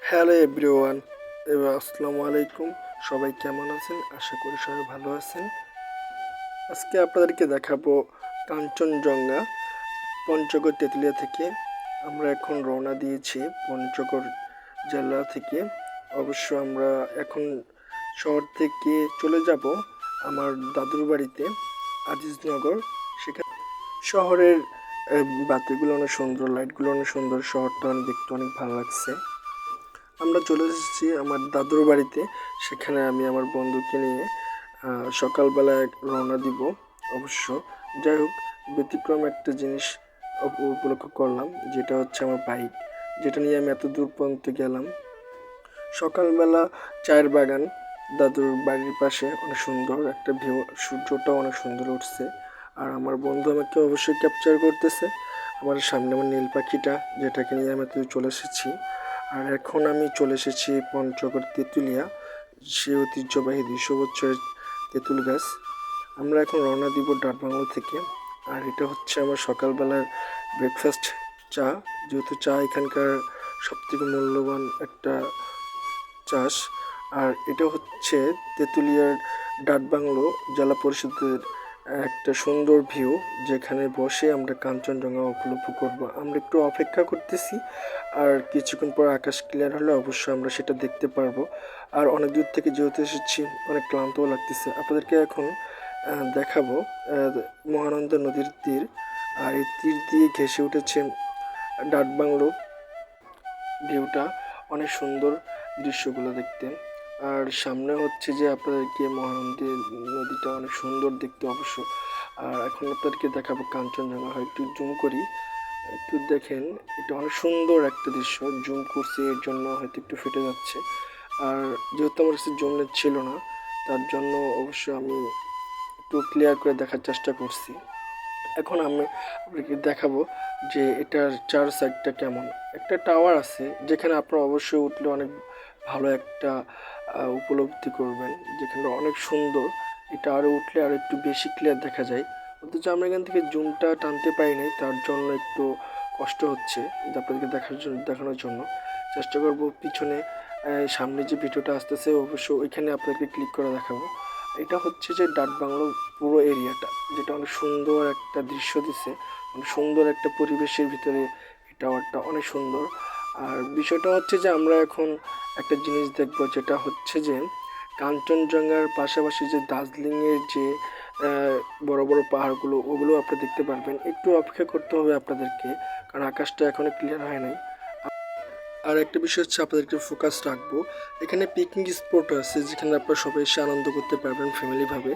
Hello everyone, আসসালামু আলাইকুম। সবাই কেমন আছেন? আশা করি সবাই ভালো আছেন। আজকে আপনাদেরকে দেখাবো কাঞ্চনজঙ্ঘা, পঞ্চগড় তেঁতুলিয়া থেকে। আমরা এখন রওনা দিয়েছি পঞ্চগড় জেলা থেকে। অবশ্য আমরা এখন শহর থেকে চলে যাব আমার দাদুর বাড়িতে আজিজনগর। সেখানে শহরের বাতিগুলো অনেক সুন্দর, লাইটগুলো অনেক সুন্দর, শহরটা দেখতে অনেক ভালো লাগছে। আমরা চলে এসেছি আমার দাদুর বাড়িতে। সেখানে আমি আমার বন্ধুকে নিয়ে সকালবেলায় রওনা দিব। অবশ্য যাই হোক, ব্যতিক্রম একটা জিনিস উপলক্ষ করলাম, যেটা হচ্ছে আমার বাইক, যেটা নিয়ে আমি এত দূর পর্যন্ত গেলাম। সকালবেলা চায়ের বাগান, দাদুর বাড়ির পাশে অনেক সুন্দর একটা ভিউ, সূর্যটাও অনেক সুন্দর উঠছে। আর আমার বন্ধু আমাকে অবশ্যই ক্যাপচার করতেছে। আমার সামনে আমার নীল পাখিটা, যেটাকে নিয়ে আমি চলে এসেছি। আর এখন আমি চলে এসেছি পঞ্চগড় তেঁতুলিয়া, সে ঐতিহ্যবাহী 200 বছরের তেঁতুল গাছ। আমরা এখন রওনা দিব ডাকবাংলো থেকে। আর এটা হচ্ছে আমার সকালবেলার ব্রেকফাস্ট, চা। যেহেতু চা এখানকার সবথেকে মূল্যবান একটা চাষ। আর এটা হচ্ছে তেঁতুলিয়ার ডাকবাংলো জেলা পরিষদের একটা সুন্দর ভিউ, যেখানে বসে আমরা কাঞ্চনজঙ্ঘা উপলব্ধ করব। আমরা একটু অপেক্ষা করতেছি, আর কিছুক্ষণ পর আকাশ ক্লিয়ার হলে অবশ্যই আমরা সেটা দেখতে পারবো। আর অনেক দূর থেকে যেহেতু এসেছি, অনেক ক্লান্তও লাগতেছে। আপনাদেরকে এখন দেখাবো মহানন্দা নদীর তীর। আর এই তীর দিয়ে ঘেঁষে উঠেছে ডাকবাংলো। ভিউটা অনেক সুন্দর, দৃশ্যগুলো দেখতে। আর সামনে হচ্ছে যে আপনাদেরকে মহানন্দী নদীটা অনেক সুন্দর দেখতে অবশ্য। আর এখন আপনাদেরকে দেখাবো কাঞ্চনজঙ্ঘা। হয় একটু জুম করি, একটু দেখেন। এটা অনেক সুন্দর একটা দৃশ্য। জুম করছি এর জন্য হয়তো একটু ফেটে যাচ্ছে। আর যেহেতু আমার কাছে জুম নেট ছিল না, তার জন্য অবশ্য আমি একটু ক্লিয়ার করে দেখার চেষ্টা করছি। এখন আমি আপনাকে দেখাবো যে এটার চার সাইডটা কেমন। একটা টাওয়ার আছে, যেখানে আপনারা অবশ্যই উঠলে অনেক ভালো একটা উপলব্ধি করবেন, যেখানে অনেক সুন্দর। এটা আরও উঠলে আরও একটু বেশি ক্লিয়ার দেখা যায়। অথচ আমরা এখান থেকে জুমটা টানতে পারিনি, তার জন্য একটু কষ্ট হচ্ছে আপনাদেরকে দেখানোর জন্য। চেষ্টা করব পিছনে সামনে যে ভিডিওটা আসতেছে অবশ্য ওইখানে আপনাদেরকে ক্লিক করে দেখাবো। এটা হচ্ছে যে ডাকবাংলো পুরো এরিয়াটা, যেটা অনেক সুন্দর একটা দৃশ্য দিচ্ছে, অনেক সুন্দর একটা পরিবেশের ভিতরে এই টাওয়ারটা অনেক সুন্দর। আর বিষয়টা হচ্ছে যে আমরা এখন একটা জিনিস দেখব, যেটা হচ্ছে যে কাঞ্চনজঙ্ঘার পাশাপাশি যে দার্জিলিংয়ের যে বড় বড় পাহাড়গুলো, ওগুলো আপনি দেখতে পারবেন। একটু অপেক্ষা করতে হবে আপনাদেরকে, কারণ আকাশটা এখনো ক্লিয়ার হয় নাই। আর একটা বিষয় হচ্ছে আপনাদেরকে ফোকাস রাখবো, এখানে পিকনিক স্পট আছে, যেখানে আপনারা সবাই এসে আনন্দ করতে পারবেন ফ্যামিলিভাবে।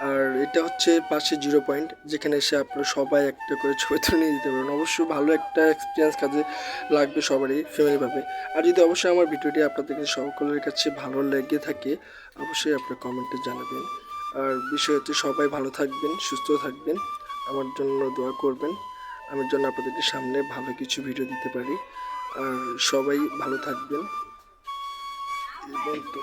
আর এটা হচ্ছে পাশে জিরো পয়েন্ট, যেখানে এসে আপনারা সবাই একটা করে ছবি তুলে নিয়ে যেতে পারবেন। অবশ্যই ভালো একটা এক্সপিরিয়েন্স কাজে লাগবে সবারই ফ্যামিলিভাবে। আর যদি অবশ্যই আমার ভিডিওটি আপনাদের সকলের কাছে ভালো লেগে থাকে, অবশ্যই আপনারা কমেন্টে জানাবেন। আর বিষয় হচ্ছে সবাই ভালো থাকবেন, সুস্থ থাকবেন, আমার জন্য দোয়া করবেন, আমার জন্য আপনাদেরকে সামনে ভালো কিছু ভিডিও দিতে পারি। আর সবাই ভালো থাকবেন। এই বলতো।